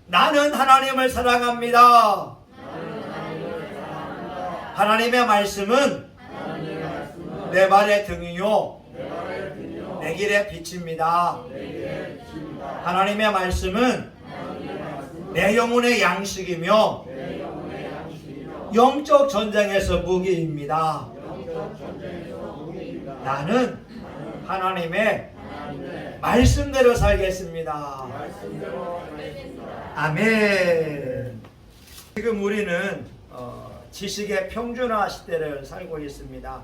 나는 하나님을 사랑합니다. 하나님의 말씀은 내 발의 등이요 내 길의 빛입니다. 하나님의 말씀은 내 영혼의 양식이며 영적 전쟁에서 무기입니다. 나는 하나님의 말씀대로 살겠습니다. 아멘. 지금 우리는 지식의 평준화 시대를 살고 있습니다.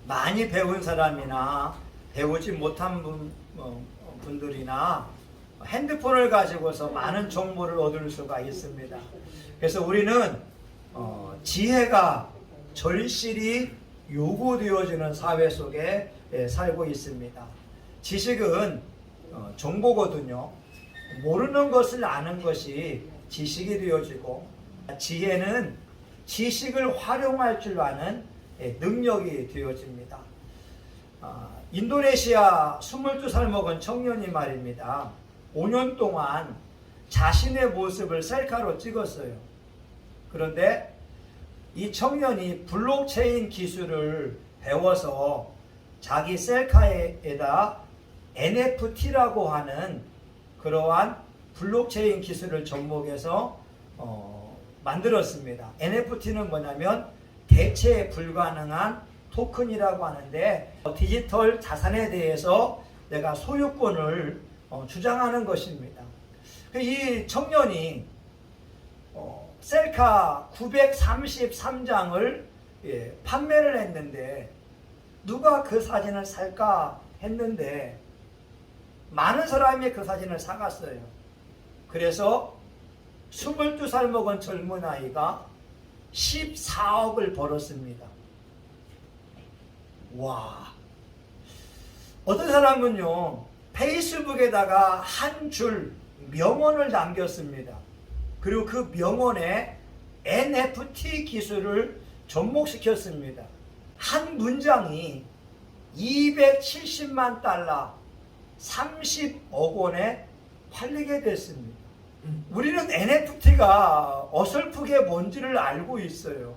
많이 배운 사람이나 배우지 못한 분들이나 핸드폰을 가지고서 많은 정보를 얻을 수가 있습니다. 그래서 우리는 지혜가 절실히 요구되어지는 사회 속에 살고 있습니다. 지식은 정보거든요. 모르는 것을 아는 것이 지식이 되어지고, 지혜는 지식을 활용할 줄 아는 능력이 되어집니다. 인도네시아 22살 먹은 청년이 말입니다. 5년 동안 자신의 모습을 셀카로 찍었어요. 그런데 이 청년이 블록체인 기술을 배워서 자기 셀카에다 NFT라고 하는 그러한 블록체인 기술을 접목해서 만들었습니다. NFT는 뭐냐면 대체 불가능한 토큰이라고 하는데, 디지털 자산에 대해서 내가 소유권을 주장하는 것입니다. 이 청년이 셀카 933장을 판매를 했는데, 누가 그 사진을 살까 했는데 많은 사람이 그 사진을 사갔어요. 그래서 22살 먹은 젊은 아이가 14억을 벌었습니다. 와. 어떤 사람은요, 페이스북에다가 한 줄 명언을 남겼습니다. 그리고 그 명언에 NFT 기술을 접목시켰습니다. 한 문장이 270만 달러, 30억 원에 팔리게 됐습니다. 우리는 NFT가 어설프게 뭔지를 알고 있어요.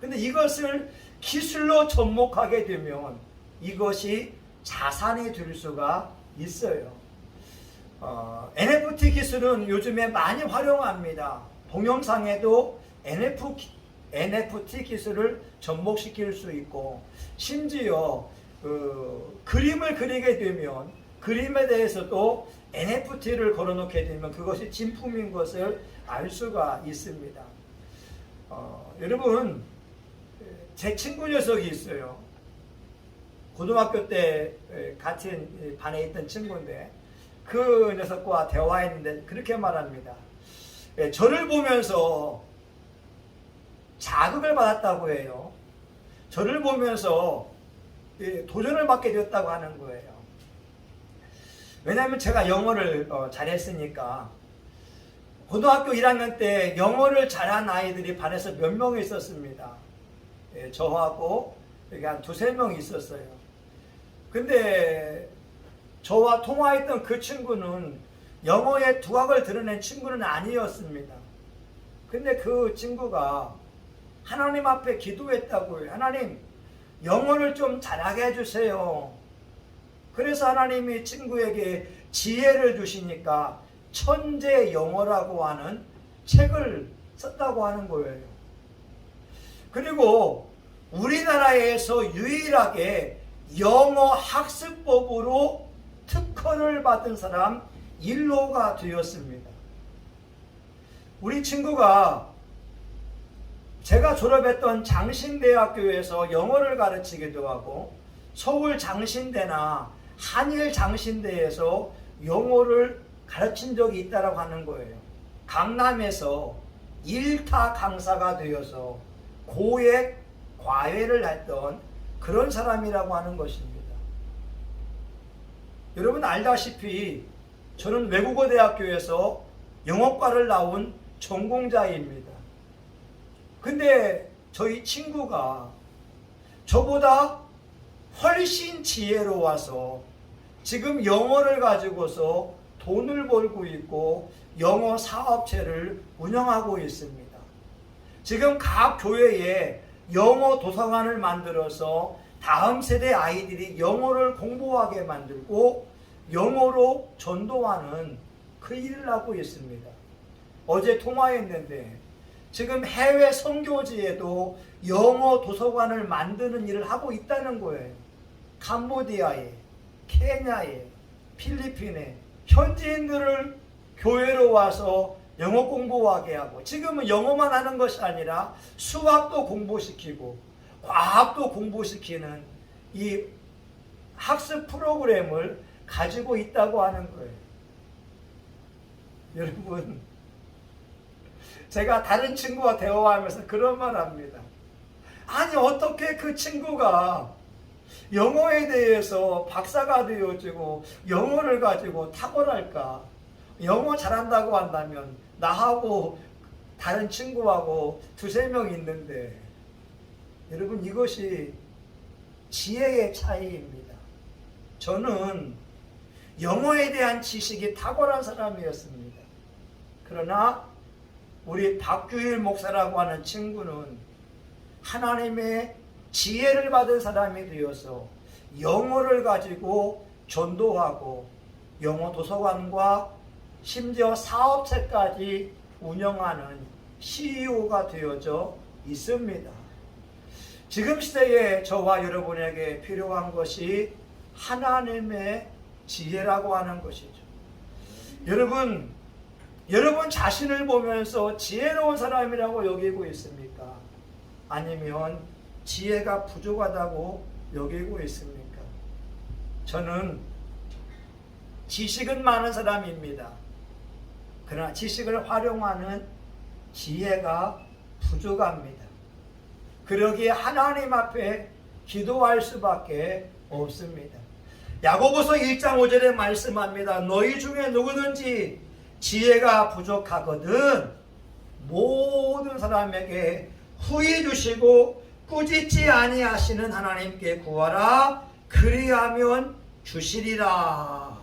근데 이것을 기술로 접목하게 되면 이것이 자산이 될 수가 있어요. NFT 기술은 요즘에 많이 활용합니다. 동영상에도 NFT 기술을 접목시킬 수 있고, 심지어 그림을 그리게 되면 그림에 대해서도 NFT를 걸어놓게 되면 그것이 진품인 것을 알 수가 있습니다. 여러분, 제 친구 녀석이 있어요. 고등학교 때 같은 반에 있던 친구인데, 그 녀석과 대화했는데 그렇게 말합니다. 저를 보면서 자극을 받았다고 해요. 저를 보면서 도전을 받게 되었다고 하는 거예요. 왜냐하면 제가 영어를 잘했으니까. 고등학교 1학년 때 영어를 잘한 아이들이 반에서 몇 명 있었습니다. 저하고 여기 한 2-3명 있었어요. 근데 저와 통화했던 그 친구는 영어의 두각을 드러낸 친구는 아니었습니다. 근데 그 친구가 하나님 앞에 기도했다고요. 하나님, 영어를 좀 잘하게 해주세요. 그래서 하나님이 친구에게 지혜를 주시니까 천재 영어라고 하는 책을 썼다고 하는 거예요. 그리고 우리나라에서 유일하게 영어 학습법으로 특허를 받은 사람 1호가 되었습니다. 우리 친구가 제가 졸업했던 장신대학교에서 영어를 가르치기도 하고, 서울 장신대나 한일 장신대에서 영어를 가르친 적이 있다고 하는 거예요. 강남에서 1타 강사가 되어서 고액 과외를 했던 그런 사람이라고 하는 것입니다. 여러분 알다시피 저는 외국어 대학교에서 영어과를 나온 전공자입니다. 근데 저희 친구가 저보다 훨씬 지혜로워서 지금 영어를 가지고서 돈을 벌고 있고 영어 사업체를 운영하고 있습니다. 지금 각 교회에 영어 도서관을 만들어서 다음 세대 아이들이 영어를 공부하게 만들고 영어로 전도하는 그 일을 하고 있습니다. 어제 통화했는데 지금 해외 선교지에도 영어 도서관을 만드는 일을 하고 있다는 거예요. 캄보디아에, 케냐에, 필리핀에 현지인들을 교회로 와서 영어 공부하게 하고, 지금은 영어만 하는 것이 아니라 수학도 공부시키고 과학도 공부시키는 이 학습 프로그램을 가지고 있다고 하는 거예요. 여러분, 제가 다른 친구와 대화하면서 그런 말 합니다. 아니, 어떻게 그 친구가 영어에 대해서 박사가 되어지고 영어를 가지고 탁월할까? 영어 잘한다고 한다면 나하고 다른 친구하고 두세 명 있는데, 여러분, 이것이 지혜의 차이입니다. 저는 영어에 대한 지식이 탁월한 사람이었습니다. 그러나 우리 박규일 목사라고 하는 친구는 하나님의 지혜를 받은 사람이 되어서 영어를 가지고 전도하고 영어 도서관과 심지어 사업체까지 운영하는 CEO가 되어져 있습니다. 지금 시대에 저와 여러분에게 필요한 것이 하나님의 지혜라고 하는 것이죠. 여러분 자신을 보면서 지혜로운 사람이라고 여기고 있습니까? 아니면 지혜가 부족하다고 여기고 있습니까? 저는 지식은 많은 사람입니다. 그러나 지식을 활용하는 지혜가 부족합니다. 그러기에 하나님 앞에 기도할 수밖에 없습니다. 야고보서 1장 5절에 말씀합니다. 너희 중에 누구든지 지혜가 부족하거든 모든 사람에게 후히 주시고 꾸짖지 아니하시는 하나님께 구하라. 그리하면 주시리라.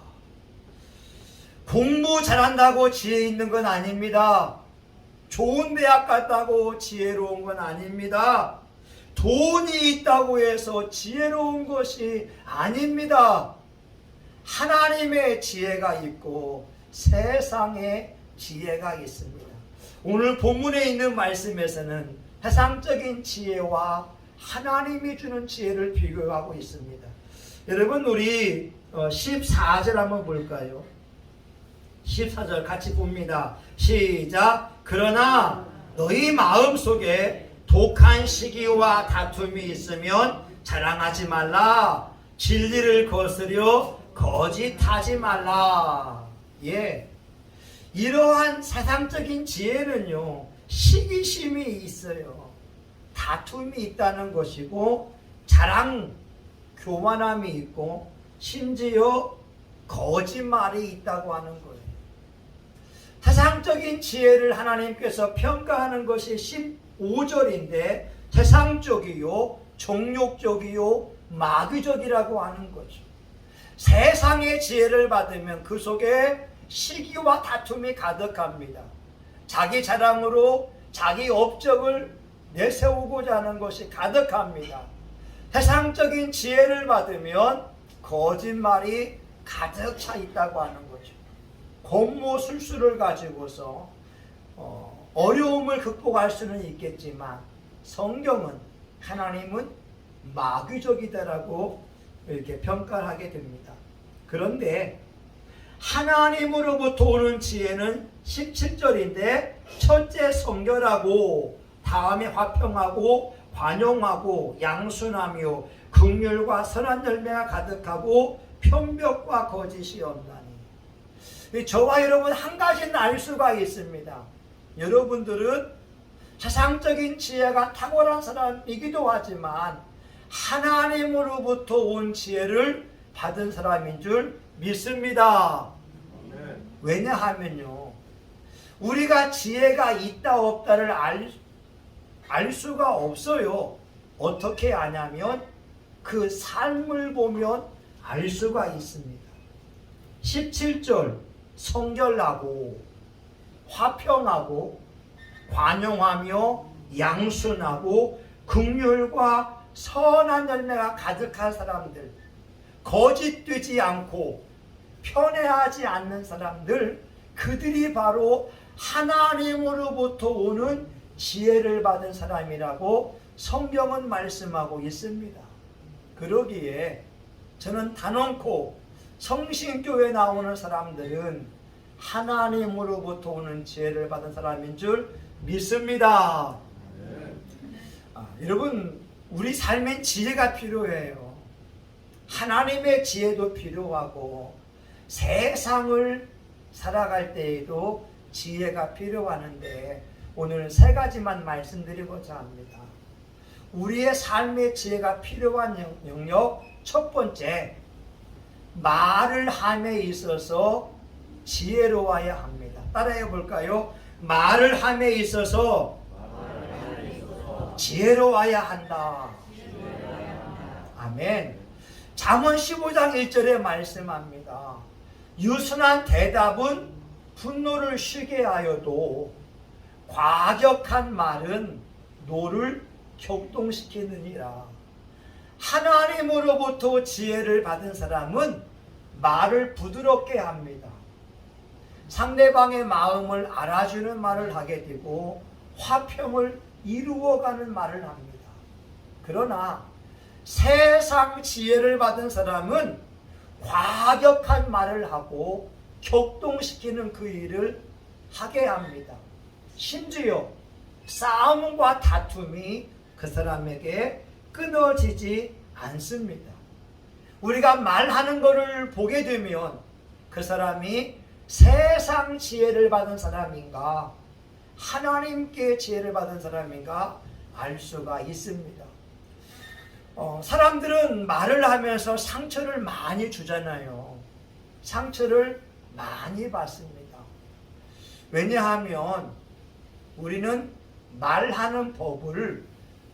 공부 잘한다고 지혜 있는 건 아닙니다. 좋은 대학 갔다고 지혜로운 건 아닙니다. 돈이 있다고 해서 지혜로운 것이 아닙니다. 하나님의 지혜가 있고 세상에 지혜가 있습니다. 오늘 본문에 있는 말씀에서는 세상적인 지혜와 하나님이 주는 지혜를 비교하고 있습니다. 여러분, 우리 14절 한번 볼까요? 14절 같이 봅니다. 시작. 그러나 너희 마음속에 독한 시기와 다툼이 있으면 자랑하지 말라. 진리를 거스려 거짓하지 말라. 예, 이러한 세상적인 지혜는요, 시기심이 있어요. 다툼이 있다는 것이고 자랑, 교만함이 있고 심지어 거짓말이 있다고 하는 거예요. 세상적인 지혜를 하나님께서 평가하는 것이 15절인데 세상적이요, 정욕적이요, 마귀적이라고 하는 거죠. 세상의 지혜를 받으면 그 속에 시기와 다툼이 가득합니다. 자기 자랑으로 자기 업적을 내세우고자 하는 것이 가득합니다. 세상적인 지혜를 받으면 거짓말이 가득 차 있다고 하는 거죠. 권모술수를 가지고서 어려움을 극복할 수는 있겠지만 성경은, 하나님은 마귀적이다라고 이렇게 평가를 하게 됩니다. 그런데 하나님으로부터 오는 지혜는 17절인데 첫째 성결하고 다음에 화평하고 관용하고 양순하며 긍휼과 선한 열매가 가득하고 편벽과 거짓이 없나니. 저와 여러분 한 가지는 알 수가 있습니다. 여러분들은 세상적인 지혜가 탁월한 사람이기도 하지만 하나님으로부터 온 지혜를 받은 사람인 줄 믿습니다. 왜냐하면요, 우리가 지혜가 있다 없다를 알 수가 없어요. 어떻게 아냐면 그 삶을 보면 알 수가 있습니다. 17절 성결하고 화평하고 관용하며 양순하고 긍휼과 선한 열매가 가득한 사람들, 거짓되지 않고 편애하지 않는 사람들, 그들이 바로 하나님으로부터 오는 지혜를 받은 사람이라고 성경은 말씀하고 있습니다. 그러기에 저는 단언코 성신교회 나오는 사람들은 하나님으로부터 오는 지혜를 받은 사람인 줄 믿습니다. 여러분, 우리 삶엔 지혜가 필요해요. 하나님의 지혜도 필요하고 세상을 살아갈 때에도 지혜가 필요하는데 오늘 세 가지만 말씀드리고자 합니다. 우리의 삶의 지혜가 필요한 영역 첫 번째, 말을 함에 있어서 지혜로워야 합니다. 따라해 볼까요? 말을 함에 있어서 지혜로워야 한다. 아멘. 잠언 15장 1절에 말씀합니다. 유순한 대답은 분노를 쉬게 하여도 과격한 말은 노를 격동시키느니라. 하나님으로부터 지혜를 받은 사람은 말을 부드럽게 합니다. 상대방의 마음을 알아주는 말을 하게 되고 화평을 이루어가는 말을 합니다. 그러나 세상 지혜를 받은 사람은 과격한 말을 하고 격동시키는 그 일을 하게 합니다. 심지어 싸움과 다툼이 그 사람에게 끊어지지 않습니다. 우리가 말하는 것을 보게 되면 그 사람이 세상 지혜를 받은 사람인가 하나님께 지혜를 받은 사람인가 알 수가 있습니다. 사람들은 말을 하면서 상처를 많이 주잖아요. 상처를 많이 받습니다. 왜냐하면 우리는 말하는 법을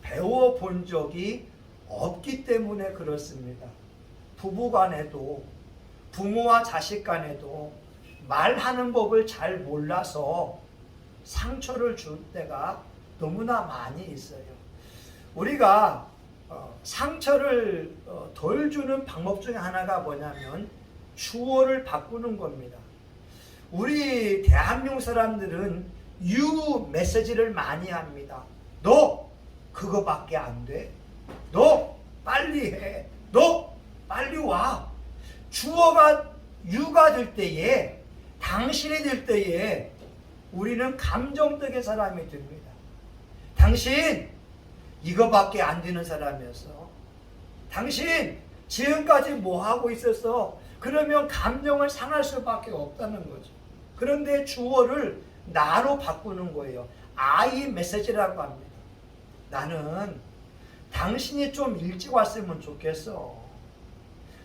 배워본 적이 없기 때문에 그렇습니다. 부부간에도 부모와 자식 간에도 말하는 법을 잘 몰라서 상처를 줄 때가 너무나 많이 있어요. 우리가 상처를 덜 주는 방법 중에 하나가 뭐냐면 주어를 바꾸는 겁니다. 우리 대한민국 사람들은 유 메시지를 많이 합니다. 너 그거밖에 안 돼. 너 빨리 해. 너 빨리 와. 주어가 유가 될 때에, 당신이 될 때에 우리는 감정적인 사람이 됩니다. 당신 이거밖에 안 되는 사람이었어. 당신 지금까지 뭐 하고 있었어? 그러면 감정을 상할 수밖에 없다는 거죠. 그런데 주어를 나로 바꾸는 거예요. I 메시지라고 합니다. 나는 당신이 좀 일찍 왔으면 좋겠어.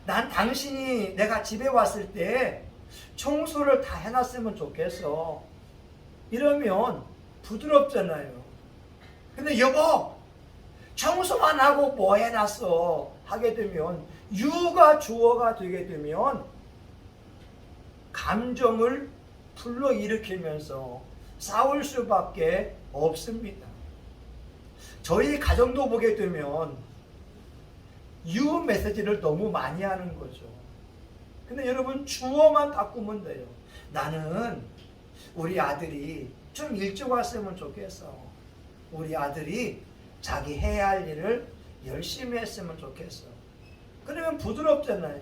난 당신이 내가 집에 왔을 때 청소를 다 해놨으면 좋겠어. 이러면 부드럽잖아요. 근데 여보, 청소만 하고 뭐 해놨어? 하게 되면 유가 주어가 되게 되면 감정을 불러일으키면서 싸울 수밖에 없습니다. 저희 가정도 보게 되면 유 메시지를 너무 많이 하는 거죠. 근데 여러분 주어만 바꾸면 돼요. 나는 우리 아들이 좀 일찍 왔으면 좋겠어. 우리 아들이 자기 해야 할 일을 열심히 했으면 좋겠어. 그러면 부드럽잖아요.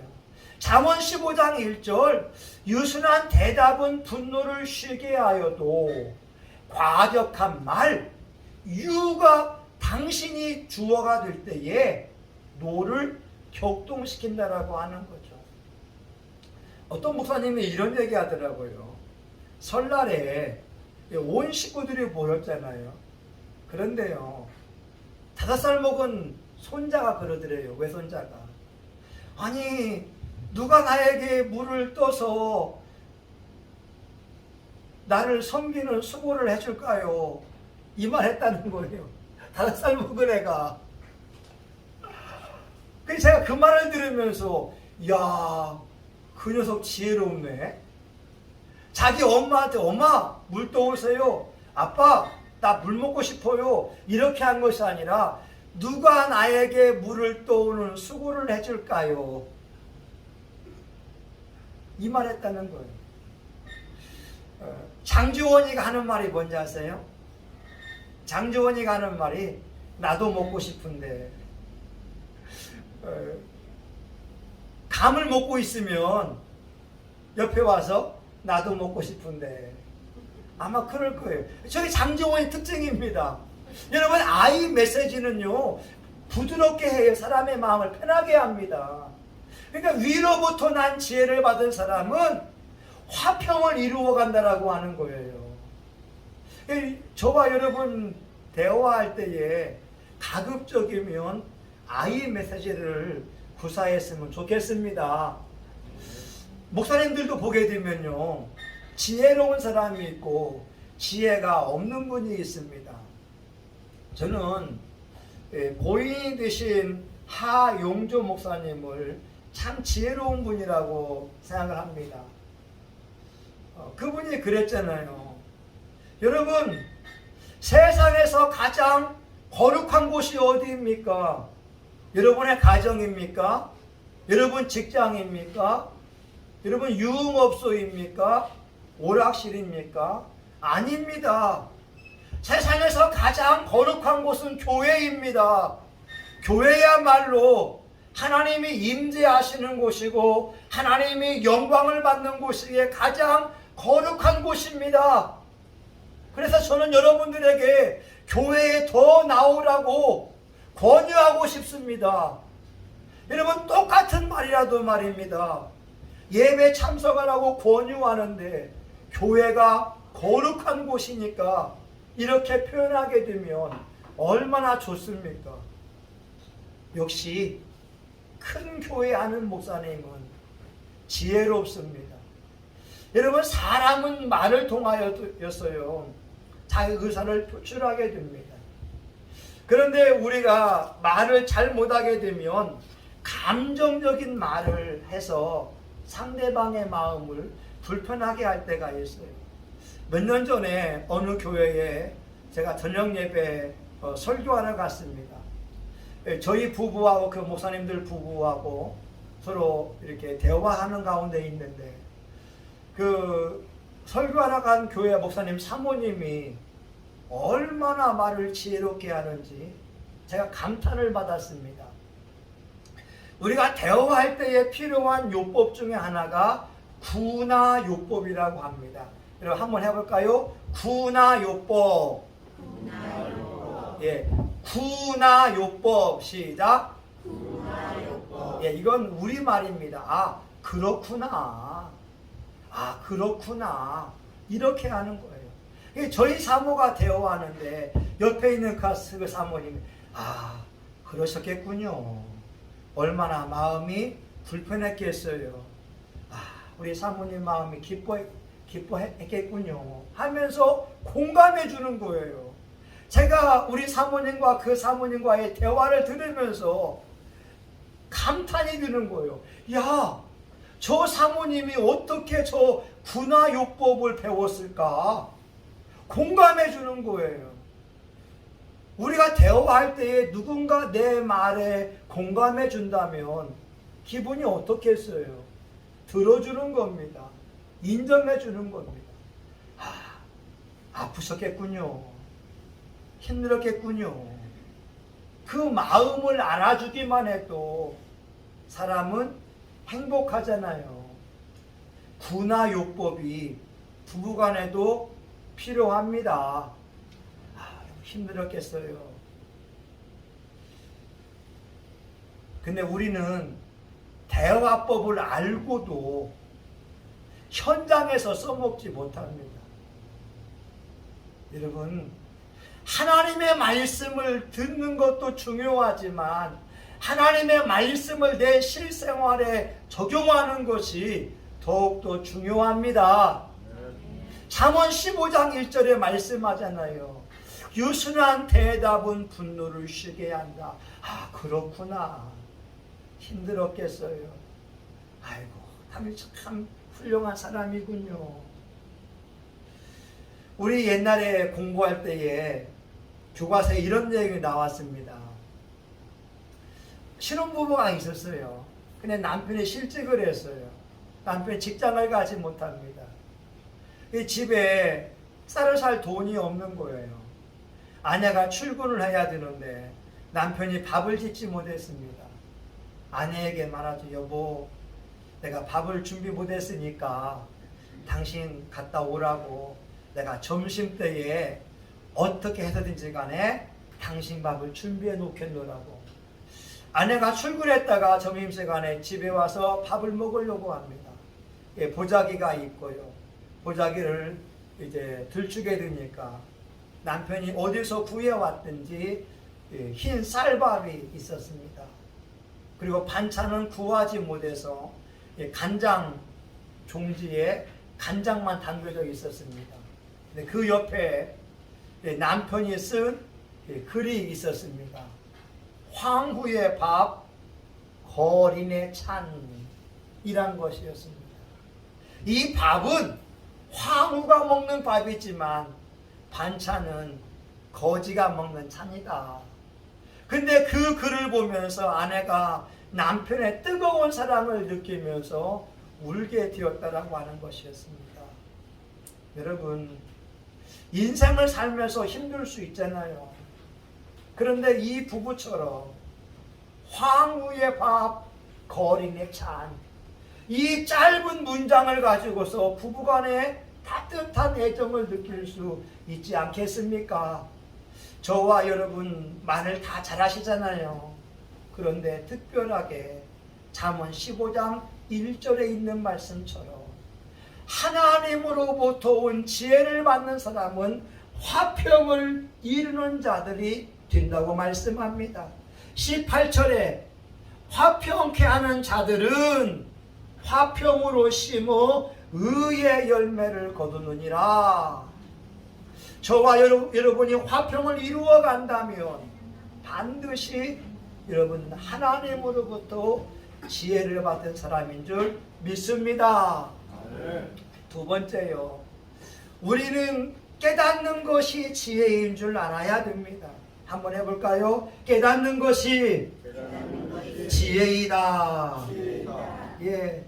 잠언 15장 1절 유순한 대답은 분노를 쉬게 하여도 과격한 말 유가 당신이 주어가 될 때에 노를 격동시킨다라고 하는 거죠. 어떤 목사님이 이런 얘기 하더라고요. 설날에 온 식구들이 모였잖아요. 그런데요 5살 먹은 손자가 그러더래요. 외손자가. 아니 누가 나에게 물을 떠서 나를 섬기는 수고를 해줄까요? 이 말 했다는 거예요. 5살 먹은 애가. 그래서 제가 그 말을 들으면서 야, 그 녀석 지혜롭네. 자기 엄마한테 엄마 물 떠오세요. 아빠 나 물 먹고 싶어요. 이렇게 한 것이 아니라 누가 나에게 물을 떠오는 수고를 해줄까요? 이 말 했다는 거예요. 장주원이가 하는 말이 뭔지 아세요? 장주원이가 하는 말이 나도 먹고 싶은데 감을 먹고 있으면 옆에 와서 나도 먹고 싶은데 아마 그럴 거예요. 저게 장정원의 특징입니다. 여러분 아이 메시지는요 부드럽게 해요. 사람의 마음을 편하게 합니다. 그러니까 위로부터 난 지혜를 받은 사람은 화평을 이루어 간다라고 하는 거예요. 저와 여러분 대화할 때에 가급적이면 아이 메시지를 구사했으면 좋겠습니다. 목사님들도 보게 되면요 지혜로운 사람이 있고 지혜가 없는 분이 있습니다. 저는 고인이 되신 하용조 목사님을 참 지혜로운 분이라고 생각을 합니다. 그분이 그랬잖아요. 여러분 세상에서 가장 거룩한 곳이 어디입니까? 여러분의 가정입니까? 여러분 직장입니까? 여러분 유흥업소입니까? 오락실입니까? 아닙니다. 세상에서 가장 거룩한 곳은 교회입니다. 교회야말로 하나님이 임재하시는 곳이고 하나님이 영광을 받는 곳이기에 가장 거룩한 곳입니다. 그래서 저는 여러분들에게 교회에 더 나오라고 권유하고 싶습니다. 여러분 똑같은 말이라도 말입니다. 예배 참석하라고 권유하는데 교회가 거룩한 곳이니까 이렇게 표현하게 되면 얼마나 좋습니까? 역시 큰 교회 하는 목사님은 지혜롭습니다. 여러분 사람은 말을 통하여서요 자기 의사를 표출하게 됩니다. 그런데 우리가 말을 잘 못하게 되면 감정적인 말을 해서 상대방의 마음을 불편하게 할 때가 있어요. 몇 년 전에 어느 교회에 제가 저녁 예배 설교하러 갔습니다. 저희 부부하고 그 목사님들 부부하고 서로 이렇게 대화하는 가운데 있는데 그 설교하러 간 교회 목사님 사모님이 얼마나 말을 지혜롭게 하는지 제가 감탄을 받았습니다. 우리가 대화할 때에 필요한 요법 중에 하나가 구나요법이라고 합니다. 여러분 한번 해볼까요? 구나요법. 예, 구나요법 시작. 구나요법. 예, 이건 우리 말입니다. 아 그렇구나. 아 그렇구나. 이렇게 하는 거예요. 저희 사모가 대화하는데 옆에 있는 그 사모님이 아 그러셨겠군요. 얼마나 마음이 불편했겠어요. 아 우리 사모님 마음이 기뻐했겠군요 하면서 공감해 주는 거예요. 제가 우리 사모님과 그 사모님과의 대화를 들으면서 감탄이 드는 거예요. 야, 저 사모님이 어떻게 저 구나요법을 배웠을까? 공감해 주는 거예요. 우리가 대화할 때에 누군가 내 말에 공감해 준다면 기분이 어떻겠어요? 들어주는 겁니다. 인정해 주는 겁니다. 아, 아프셨겠군요. 힘들었겠군요. 그 마음을 알아주기만 해도 사람은 행복하잖아요. 구나요법이 부부간에도 필요합니다. 힘들었겠어요. 근데 우리는 대화법을 알고도 현장에서 써먹지 못합니다. 여러분, 하나님의 말씀을 듣는 것도 중요하지만 하나님의 말씀을 내 실생활에 적용하는 것이 더욱더 중요합니다. 잠언 15장 1절에 말씀하잖아요. 유순한 대답은 분노를 쉬게 한다. 아 그렇구나. 힘들었겠어요. 아이고 참 훌륭한 사람이군요. 우리 옛날에 공부할 때에 교과서에 이런 내용이 나왔습니다. 신혼부부가 있었어요. 근데 남편이 실직을 했어요. 남편이 직장을 가지 못합니다. 이 집에 쌀을 살 돈이 없는 거예요. 아내가 출근을 해야 되는데 남편이 밥을 짓지 못했습니다. 아내에게 말하죠. 여보, 내가 밥을 준비 못했으니까 당신 갔다 오라고, 내가 점심때에 어떻게 해서든지 간에 당신 밥을 준비해 놓겠노라고. 아내가 출근했다가 점심시간에 집에 와서 밥을 먹으려고 합니다. 예, 보자기가 있고요. 보자기를 이제 들추게 되니까 남편이 어디서 구해왔든지 흰 쌀밥이 있었습니다. 그리고 반찬은 구하지 못해서 간장 종지에 간장만 담겨져 있었습니다. 근데 그 옆에 남편이 쓴 글이 있었습니다. 황후의 밥, 거린의 찬이란 것이었습니다. 이 밥은 황후가 먹는 밥이지만 반찬은 거지가 먹는 찬이다. 근데 그 글을 보면서 아내가 남편의 뜨거운 사랑을 느끼면서 울게 되었다라고 하는 것이었습니다. 여러분, 인생을 살면서 힘들 수 있잖아요. 그런데 이 부부처럼 황후의 밥, 거린의 찬, 이 짧은 문장을 가지고서 부부간에 따뜻한 애정을 느낄 수 있지 않겠습니까? 저와 여러분 말을 다 잘하시잖아요. 그런데 특별하게 잠언 15장 1절에 있는 말씀처럼 하나님으로부터 온 지혜를 받는 사람은 화평을 이루는 자들이 된다고 말씀합니다. 18절에 화평케 하는 자들은 화평으로 심어 의의 열매를 거두느니라. 저와 여러분이 화평을 이루어 간다면 반드시 여러분 하나님으로부터 지혜를 받은 사람인 줄 믿습니다. 두 번째요, 우리는 깨닫는 것이 지혜인 줄 알아야 됩니다. 한번 해볼까요? 깨닫는 것이 지혜이다. 예.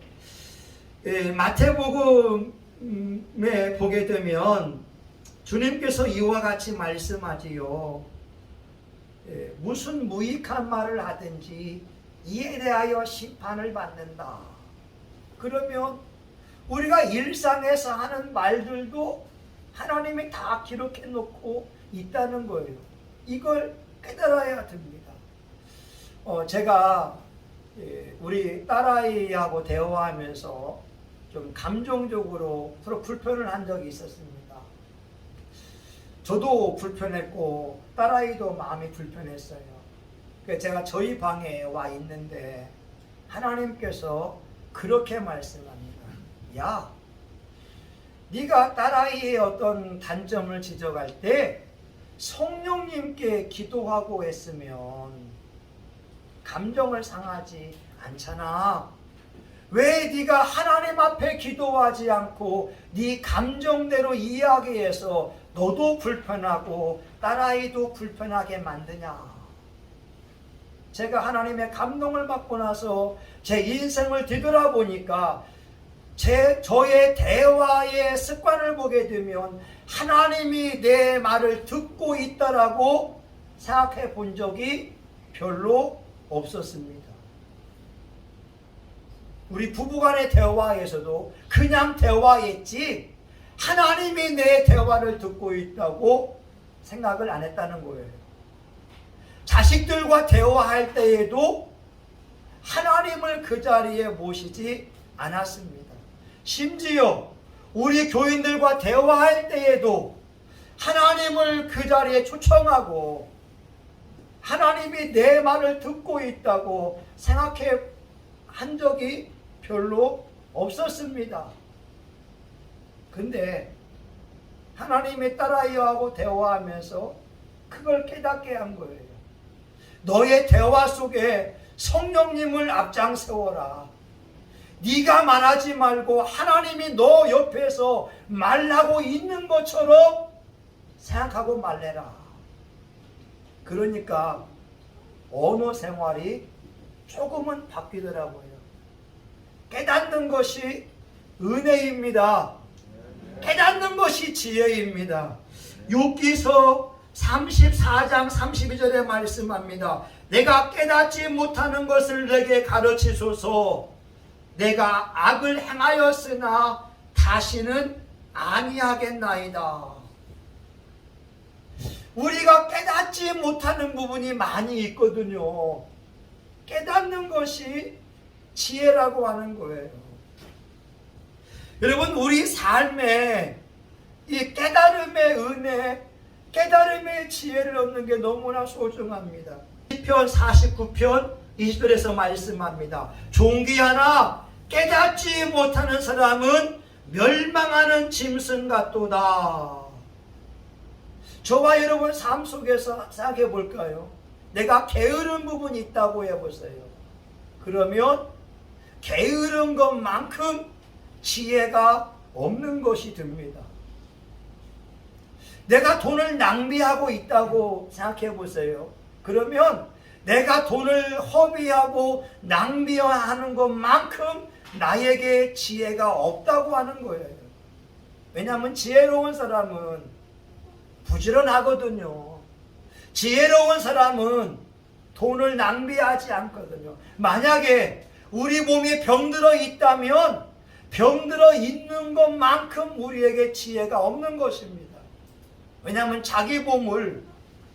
마태복음에 보게 되면 주님께서 이와 같이 말씀하지요. 무슨 무익한 말을 하든지 이에 대하여 심판을 받는다. 그러면 우리가 일상에서 하는 말들도 하나님이 다 기록해 놓고 있다는 거예요. 이걸 깨달아야 됩니다. 제가 우리 딸아이하고 대화하면서 좀 감정적으로 서로 불편을 한 적이 있었습니다. 저도 불편했고 딸아이도 마음이 불편했어요. 그래서 제가 저희 방에 와 있는데 하나님께서 그렇게 말씀합니다. 야, 네가 딸아이의 어떤 단점을 지적할 때 성령님께 기도하고 했으면 감정을 상하지 않잖아. 왜 네가 하나님 앞에 기도하지 않고 네 감정대로 이야기해서 너도 불편하고 딸아이도 불편하게 만드냐? 제가 하나님의 감동을 받고 나서 제 인생을 뒤돌아보니까 저의 대화의 습관을 보게 되면 하나님이 내 말을 듣고 있다라고 생각해 본 적이 별로 없었습니다. 우리 부부간의 대화에서도 그냥 대화했지 하나님이 내 대화를 듣고 있다고 생각을 안 했다는 거예요. 자식들과 대화할 때에도 하나님을 그 자리에 모시지 않았습니다. 심지어 우리 교인들과 대화할 때에도 하나님을 그 자리에 초청하고 하나님이 내 말을 듣고 있다고 생각해 한 적이 별로 없었습니다. 근데 하나님의 딸아이하고 대화하면서 그걸 깨닫게 한 거예요. 너의 대화 속에 성령님을 앞장 세워라. 네가 말하지 말고 하나님이 너 옆에서 말하고 있는 것처럼 생각하고 말해라. 그러니까 언어 생활이 조금은 바뀌더라고요. 깨닫는 것이 은혜입니다. 깨닫는 것이 지혜입니다. 욥기서 34장 32절에 말씀합니다. 내가 깨닫지 못하는 것을 내게 가르치소서. 내가 악을 행하였으나 다시는 아니하겠나이다. 우리가 깨닫지 못하는 부분이 많이 있거든요. 깨닫는 것이 지혜라고 하는 거예요. 여러분, 우리 삶에 이 깨달음의 은혜, 깨달음의 지혜를 얻는 게 너무나 소중합니다. 시편 49편 20절에서 말씀합니다. 존귀하나 깨닫지 못하는 사람은 멸망하는 짐승 같도다. 저와 여러분 삶 속에서 생각해 볼까요? 내가 게으른 부분이 있다고 해보세요. 그러면 게으른 것만큼 지혜가 없는 것이 듭니다. 내가 돈을 낭비하고 있다고 생각해 보세요. 그러면 내가 돈을 허비하고 낭비하는 것만큼 나에게 지혜가 없다고 하는 거예요. 왜냐하면 지혜로운 사람은 부지런하거든요. 지혜로운 사람은 돈을 낭비하지 않거든요. 만약에 우리 몸이 병들어 있다면 병들어 있는 것만큼 우리에게 지혜가 없는 것입니다. 왜냐하면 자기 몸을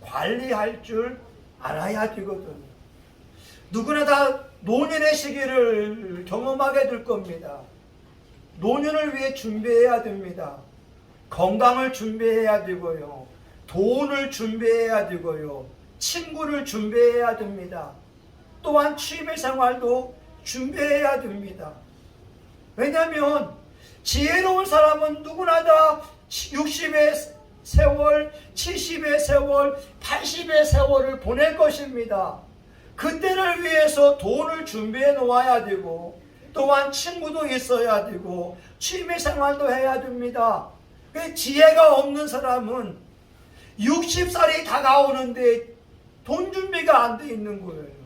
관리할 줄 알아야 되거든요. 누구나 다 노년의 시기를 경험하게 될 겁니다. 노년을 위해 준비해야 됩니다. 건강을 준비해야 되고요. 돈을 준비해야 되고요. 친구를 준비해야 됩니다. 또한 취미 생활도 준비해야 됩니다. 왜냐하면 지혜로운 사람은 누구나 다 60의 세월, 70의 세월, 80의 세월을 보낼 것입니다. 그때를 위해서 돈을 준비해 놓아야 되고 또한 친구도 있어야 되고 취미 생활도 해야 됩니다. 지혜가 없는 사람은 60살이 다가오는데 돈 준비가 안 돼 있는 거예요.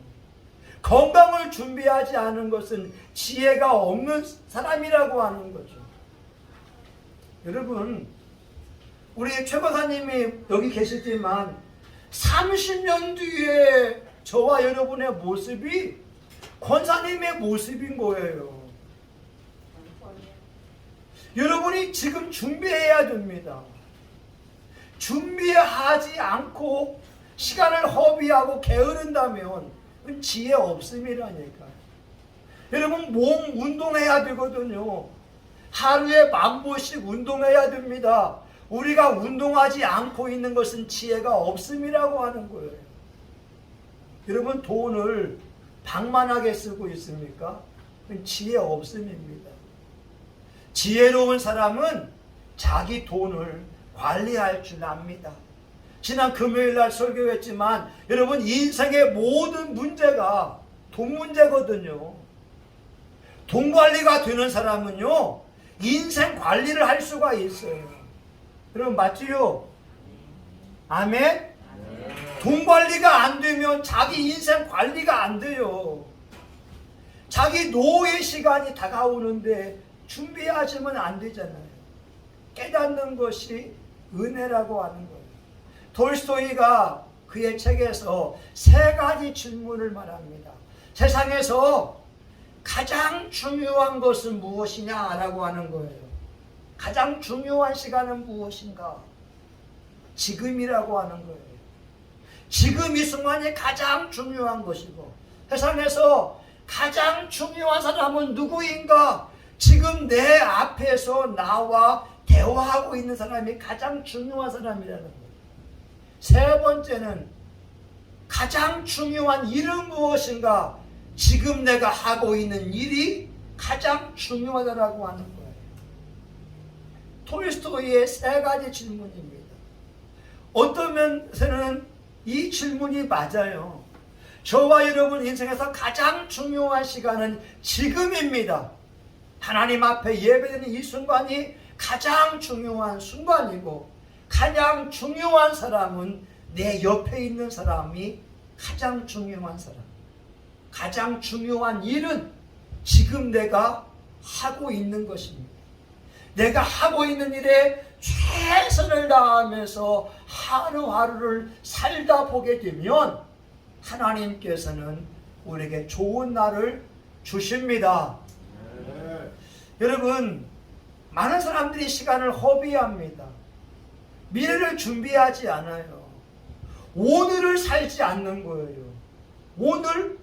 건강을 준비하지 않은 것은 지혜가 없는 사람이라고 하는 거죠. 여러분, 우리 최고사님이 여기 계시지만 30년 뒤에 저와 여러분의 모습이 권사님의 모습인 거예요. 여러분이 지금 준비해야 됩니다. 준비하지 않고 시간을 허비하고 게으른다면 그건 지혜 없음이라니까요. 여러분, 몸 운동해야 되거든요. 하루에 10,000보씩 운동해야 됩니다. 우리가 운동하지 않고 있는 것은 지혜가 없음이라고 하는 거예요. 여러분, 돈을 방만하게 쓰고 있습니까? 그건 지혜 없음입니다. 지혜로운 사람은 자기 돈을 관리할 줄 압니다. 지난 금요일날 설교했지만 여러분, 인생의 모든 문제가 돈 문제거든요. 돈 관리가 되는 사람은요, 인생 관리를 할 수가 있어요. 여러분, 맞지요? 아멘? 돈 관리가 안 되면 자기 인생 관리가 안 돼요. 자기 노후의 시간이 다가오는데 준비하시면 안 되잖아요. 깨닫는 것이 은혜라고 하는 거예요. 톨스토이가 그의 책에서 3가지 질문을 말합니다. 세상에서 가장 중요한 것은 무엇이냐라고 하는 거예요. 가장 중요한 시간은 무엇인가? 지금이라고 하는 거예요. 지금 이 순간이 가장 중요한 것이고, 세상에서 가장 중요한 사람은 누구인가? 지금 내 앞에서 나와 대화하고 있는 사람이 가장 중요한 사람이라는 거예요. 3번째는 가장 중요한 일은 무엇인가? 지금 내가 하고 있는 일이 가장 중요하다고 하는 거예요. 톨스토이의 3가지 질문입니다. 어떤 면에서는 이 질문이 맞아요. 저와 여러분 인생에서 가장 중요한 시간은 지금입니다. 하나님 앞에 예배드리는 이 순간이 가장 중요한 순간이고, 가장 중요한 사람은 내 옆에 있는 사람이 가장 중요한 사람. 가장 중요한 일은 지금 내가 하고 있는 것입니다. 내가 하고 있는 일에 최선을 다하면서 하루하루를 살다 보게 되면 하나님께서는 우리에게 좋은 날을 주십니다. 네. 여러분, 많은 사람들이 시간을 허비합니다. 미래를 준비하지 않아요. 오늘을 살지 않는 거예요. 오늘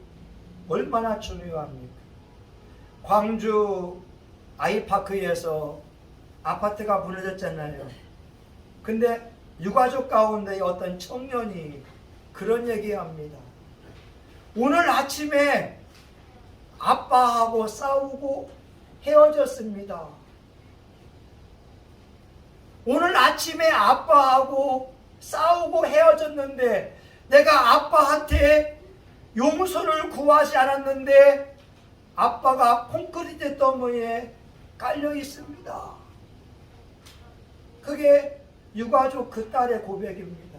얼마나 중요합니까? 광주 아이파크에서 아파트가 무너졌잖아요. 근데 유가족 가운데 어떤 청년이 그런 얘기합니다. 오늘 아침에 아빠하고 싸우고 헤어졌습니다. 오늘 아침에 아빠하고 싸우고 헤어졌는데 내가 아빠한테 용서를 구하지 않았는데 아빠가 콘크리트 더미에 깔려 있습니다. 그게 유가족 그 딸의 고백입니다.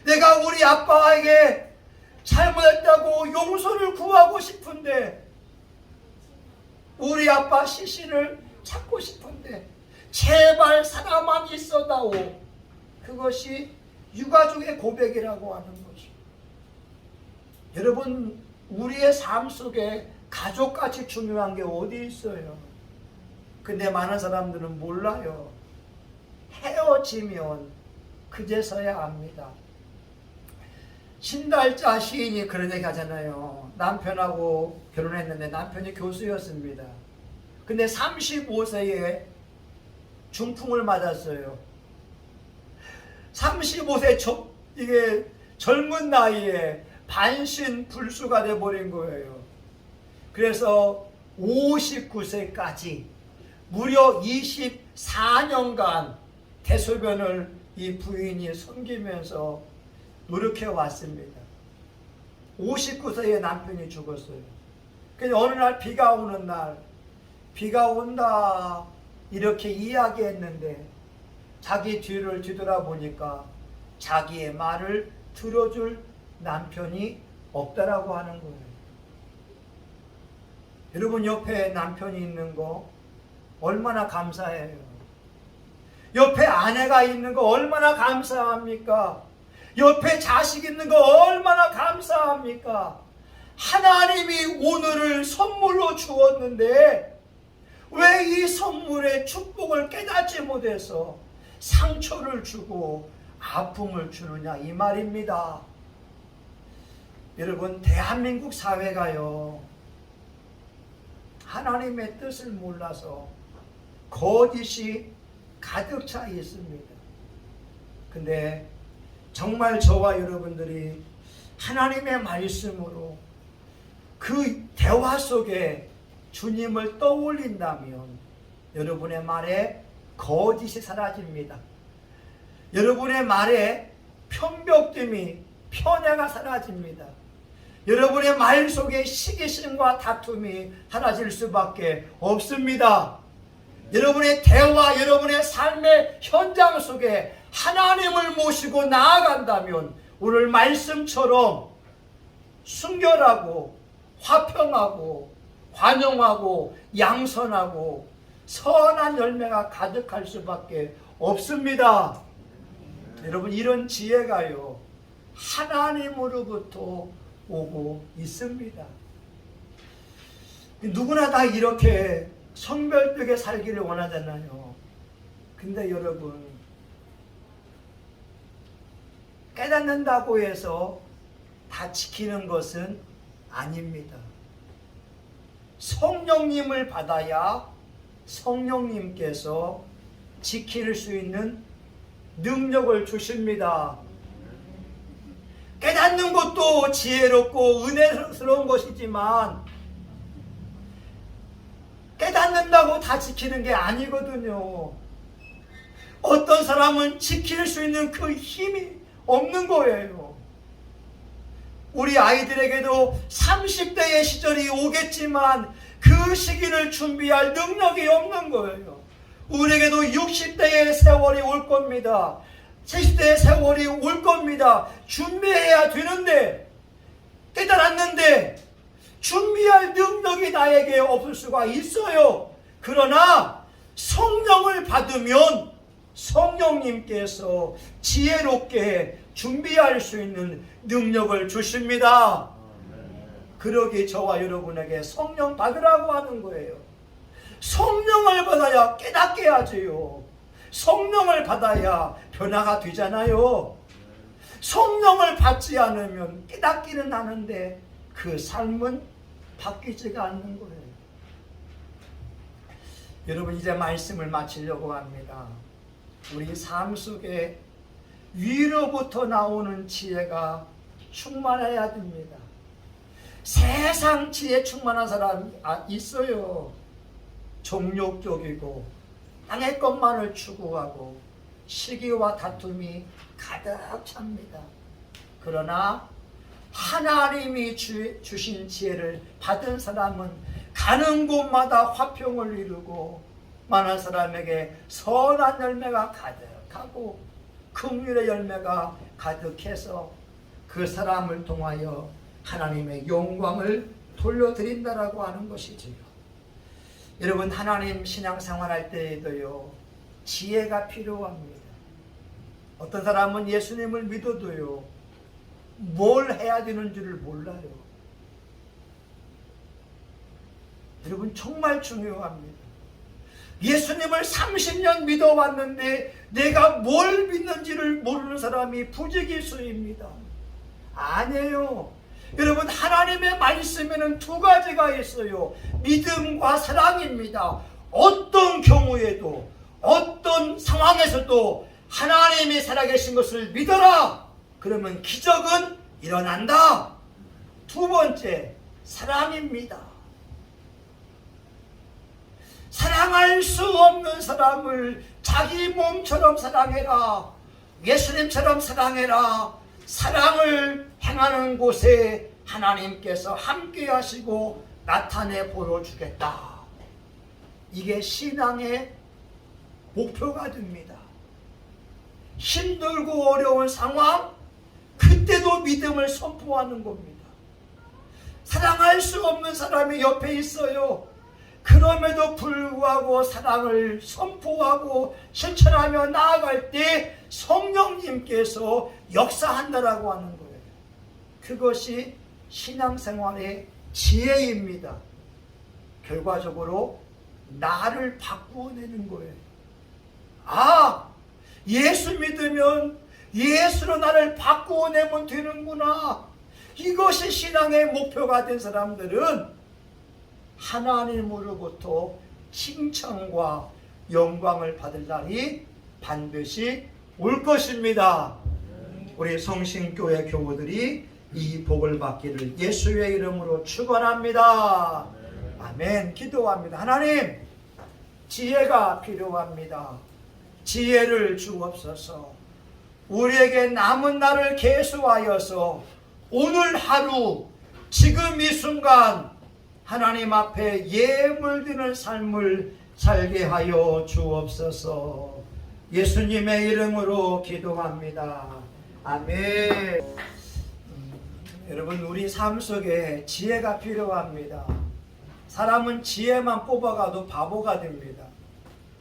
내가 우리 아빠에게 잘못했다고 용서를 구하고 싶은데, 우리 아빠 시신을 찾고 싶은데 제발 살아만 있어다오. 그것이 유가족의 고백이라고 하는 것이죠. 여러분, 우리의 삶 속에 가족같이 중요한 게 어디 있어요? 근데 많은 사람들은 몰라요. 헤어지면 그제서야 압니다. 신달자 시인이 그런 얘기 하잖아요. 남편하고 결혼했는데 남편이 교수였습니다. 근데 35세에 중풍을 맞았어요. 35세 이게 젊은 나이에 반신불수가 돼버린 거예요. 그래서 59세까지 무려 24년간 대소변을 이 부인이 섬기면서 노력해 왔습니다. 59세에 남편이 죽었어요. 그래서 어느 날 비가 오는 날, 비가 온다 이렇게 이야기했는데 자기 뒤를 뒤돌아보니까 자기의 말을 들어줄 남편이 없다라고 하는 거예요. 여러분, 옆에 남편이 있는 거 얼마나 감사해요. 옆에 아내가 있는 거 얼마나 감사합니까? 옆에 자식 있는 거 얼마나 감사합니까? 하나님이 오늘을 선물로 주었는데 왜 이 선물의 축복을 깨닫지 못해서 상처를 주고 아픔을 주느냐, 이 말입니다. 여러분, 대한민국 사회가요, 하나님의 뜻을 몰라서 거짓이 가득 차 있습니다. 근데 정말 저와 여러분들이 하나님의 말씀으로 그 대화 속에 주님을 떠올린다면 여러분의 말에 거짓이 사라집니다. 여러분의 말에 편벽됨이, 편애가 사라집니다. 여러분의 말 속에 시기심과 다툼이 사라질 수밖에 없습니다. 여러분의 대화, 여러분의 삶의 현장 속에 하나님을 모시고 나아간다면 오늘 말씀처럼 순결하고 화평하고 관용하고 양선하고 선한 열매가 가득할 수밖에 없습니다. 여러분, 이런 지혜가요, 하나님으로부터 오고 있습니다. 누구나 다 이렇게 성별되게 살기를 원하잖아요. 근데 여러분, 깨닫는다고 해서 다 지키는 것은 아닙니다. 성령님을 받아야 성령님께서 지킬 수 있는 능력을 주십니다. 깨닫는 것도 지혜롭고 은혜스러운 것이지만 깨닫는다고 다 지키는 게 아니거든요. 어떤 사람은 지킬 수 있는 그 힘이 없는 거예요. 우리 아이들에게도 30대의 시절이 오겠지만 그 시기를 준비할 능력이 없는 거예요. 우리에게도 60대의 세월이 올 겁니다. 70대의 세월이 올 겁니다. 준비해야 되는데, 깨달았는데 준비할 능력이 나에게 없을 수가 있어요. 그러나 성령을 받으면 성령님께서 지혜롭게 준비할 수 있는 능력을 주십니다. 그러기 저와 여러분에게 성령 받으라고 하는 거예요. 성령을 받아야 깨닫게 하지요. 성령을 받아야 변화가 되잖아요. 성령을 받지 않으면 깨닫기는 하는데 그 삶은 바뀌지가 않는 거예요. 여러분, 이제 말씀을 마치려고 합니다. 우리 삶 속에 위로부터 나오는 지혜가 충만해야 됩니다. 세상 지혜 충만한 사람이 있어요. 종욕적이고 땅의 것만을 추구하고 시기와 다툼이 가득 찹니다. 그러나 하나님이 주신 지혜를 받은 사람은 가는 곳마다 화평을 이루고 많은 사람에게 선한 열매가 가득하고 긍휼의 열매가 가득해서 그 사람을 통하여 하나님의 영광을 돌려드린다라고 하는 것이지요. 여러분, 하나님 신앙생활할 때에도요, 지혜가 필요합니다. 어떤 사람은 예수님을 믿어도요, 뭘 해야 되는지를 몰라요. 여러분, 정말 중요합니다. 예수님을 30년 믿어왔는데 내가 뭘 믿는지를 모르는 사람이 부지기수입니다. 아니에요. 여러분, 하나님의 말씀에는 두 가지가 있어요. 믿음과 사랑입니다. 어떤 경우에도 어떤 상황에서도 하나님이 살아계신 것을 믿어라. 그러면 기적은 일어난다. 두 번째, 사랑입니다. 사랑할 수 없는 사람을 자기 몸처럼 사랑해라. 예수님처럼 사랑해라. 사랑을 행하는 곳에 하나님께서 함께 하시고 나타내 보여주겠다. 이게 신앙의 목표가 됩니다. 힘들고 어려운 상황, 그때도 믿음을 선포하는 겁니다. 사랑할 수 없는 사람이 옆에 있어요. 그럼에도 불구하고 사랑을 선포하고 실천하며 나아갈 때 성령님께서 역사한다라고 하는 거예요. 그것이 신앙생활의 지혜입니다. 결과적으로 나를 바꾸어내는 거예요. 아, 예수 믿으면 예수로 나를 바꾸어내면 되는구나. 이것이 신앙의 목표가 된 사람들은 하나님으로부터 칭찬과 영광을 받을 날이 반드시 올 것입니다. 우리 성신교회 교우들이 이 복을 받기를 예수의 이름으로 축원합니다. 아멘. 기도합니다. 하나님, 지혜가 필요합니다. 지혜를 주옵소서. 우리에게 남은 날을 계수하여서 오늘 하루, 지금 이 순간 하나님 앞에 예물드는 삶을 살게 하여 주옵소서. 예수님의 이름으로 기도합니다. 아멘. 여러분, 우리 삶 속에 지혜가 필요합니다. 사람은 지혜만 뽑아가도 바보가 됩니다.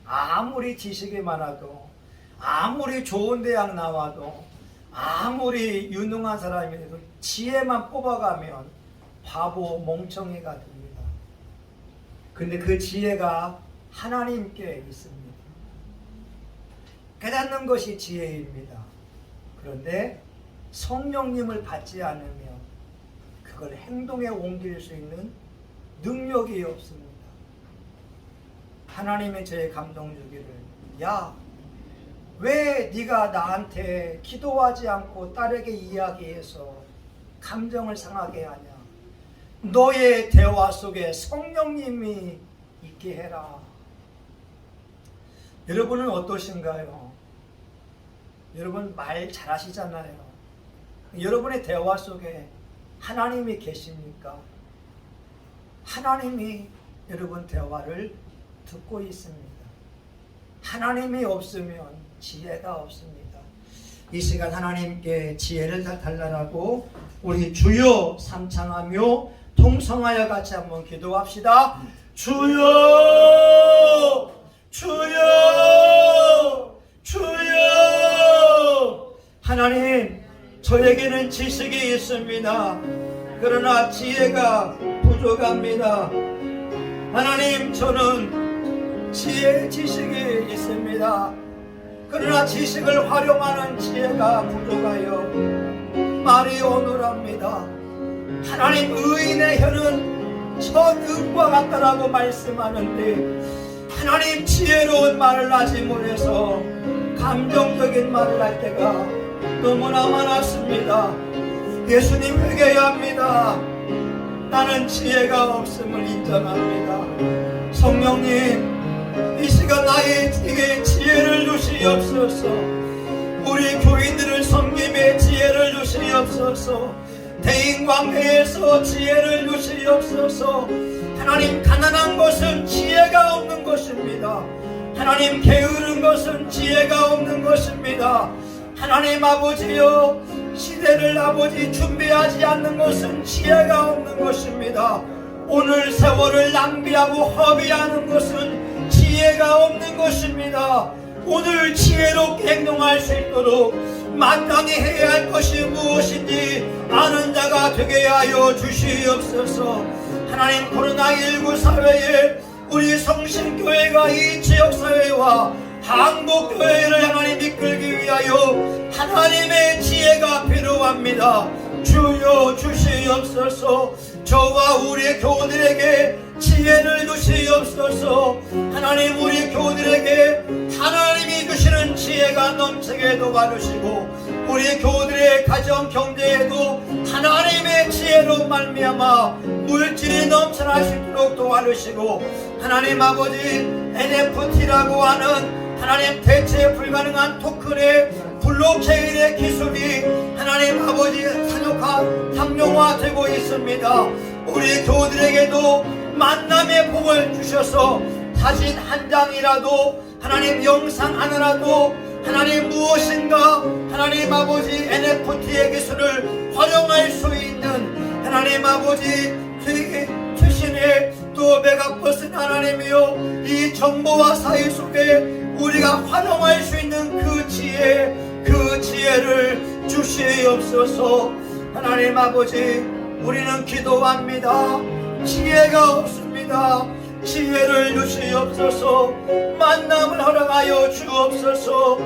아무리 지식이 많아도, 아무리 좋은 대학 나와도, 아무리 유능한 사람이라도 지혜만 뽑아가면 바보, 멍청이가 됩니다. 근데 그 지혜가 하나님께 있습니다. 깨닫는 것이 지혜입니다. 그런데 성령님을 받지 않으면 그걸 행동에 옮길 수 있는 능력이 없습니다. 하나님의 저의 감동 주기를, 야, 왜 네가 나한테 기도하지 않고 딸에게 이야기해서 감정을 상하게 하냐? 너의 대화 속에 성령님이 있게 해라. 여러분은 어떠신가요? 여러분 말 잘하시잖아요. 여러분의 대화 속에 하나님이 계십니까? 하나님이 여러분 대화를 듣고 있습니다. 하나님이 없으면 지혜가 없습니다. 이 시간 하나님께 지혜를 달라고 우리 주여 삼창하며 통성하여 같이 한번 기도합시다. 주여, 주여, 주여. 하나님, 저에게는 지식이 있습니다. 그러나 지혜가 부족합니다. 하나님, 저는 지식이 있습니다. 그러나 지식을 활용하는 지혜가 부족하여 말이 어눌합니다. 하나님, 의인의 혀는 첫 은과 같다라고 말씀하는데 하나님, 지혜로운 말을 하지 못해서 감정적인 말을 할 때가 너무나 많았습니다. 예수님, 회개해야 합니다. 나는 지혜가 없음을 인정합니다. 성령님, 이 시간 나에게 지혜를 주시옵소서. 우리 교인들을 섬김에 지혜를 주시옵소서. 대인관계에서 지혜를 주시옵소서. 하나님, 가난한 것은 지혜가 없는 것입니다. 하나님, 게으른 것은 지혜가 없는 것입니다. 하나님 아버지여, 시대를 아버지 준비하지 않는 것은 지혜가 없는 것입니다. 오늘 세월을 낭비하고 허비하는 것은 지혜가 없는 것입니다. 오늘 지혜롭게 행동할 수 있도록 마땅히 해야 할 것이 무엇인지 아는 자가 되게 하여 주시옵소서. 하나님, 코로나19 사회에 우리 성신교회가 이 지역사회와 한국교회를 하나님 이끌기 위하여 하나님의 지혜가 필요합니다. 주여 주시옵소서. 저와 우리 교우들에게 지혜를 주시옵소서. 하나님, 우리 교우들에게 하나님이 주시는 지혜가 넘치게 도와주시고 우리 교우들의 가정 경제에도 하나님의 지혜로 말미암아 물질이 넘쳐날 수 있도록 도와주시고 하나님 아버지, NFT라고 하는 하나님 대체 불가능한 토큰의 블록체인의 기술이 하나님 아버지 상용화되고 있습니다. 우리 교우들에게도 만남의 복을 주셔서 사진 한 장이라도 하나님 영상 하나라도 하나님 무엇인가 하나님 아버지 NFT의 기술을 활용할 수 있는 하나님 아버지 최신의 또 메가버스 하나님이요, 이 정보와 사회 속에 우리가 활용할 수 있는 그 지혜를 주시옵소서. 하나님 아버지, 우리는 기도합니다. 지혜가 없습니다. 지혜를 주시옵소서. 만남을 허락하여 주옵소서.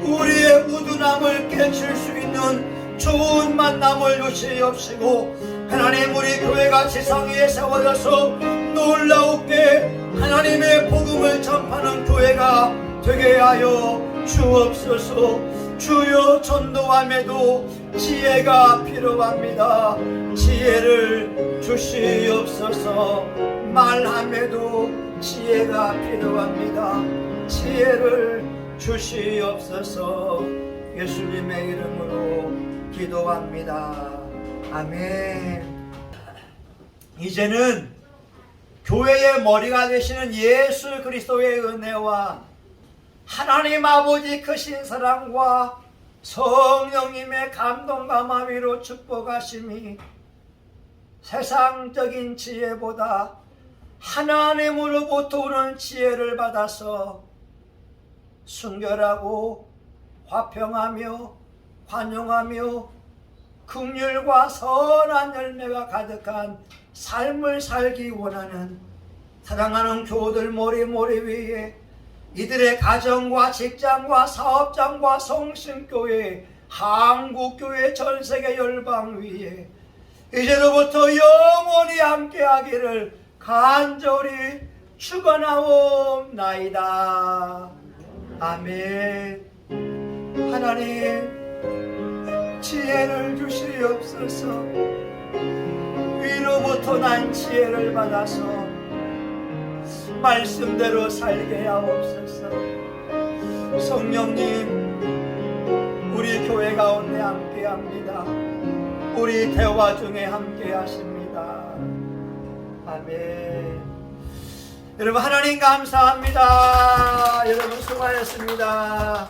우리의 우둔함을 깨칠 수 있는 좋은 만남을 주시옵시고 하나님, 우리 교회가 지상 위에 세워져서 놀라우게 하나님의 복음을 전파하는 교회가 되게 하여 주옵소서. 주여, 전도함에도 지혜가 필요합니다. 지혜를 주시옵소서. 말함에도 지혜가 필요합니다. 지혜를 주시옵소서. 예수님의 이름으로 기도합니다. 아멘. 이제는 교회의 머리가 되시는 예수 그리스도의 은혜와 하나님 아버지 크신 사랑과 성령님의 감동과 마비로 축복하심이 세상적인 지혜보다 하나님으로부터 오는 지혜를 받아서 순결하고 화평하며 관용하며 긍휼과 선한 열매가 가득한 삶을 살기 원하는 사랑하는 교우들 머리 위에 이들의 가정과 직장과 사업장과 성신교회, 한국교회, 전세계 열방 위에 이제로부터 영원히 함께하기를 간절히 축원하옵나이다. 아멘. 하나님, 지혜를 주시옵소서. 위로부터 난 지혜를 받아서 말씀대로 살게 하옵소서. 성령님, 우리 교회 가운데 함께합니다. 우리 대화 중에 함께하십니다. 아멘. 여러분 하나님 감사합니다. 여러분 수고하셨습니다.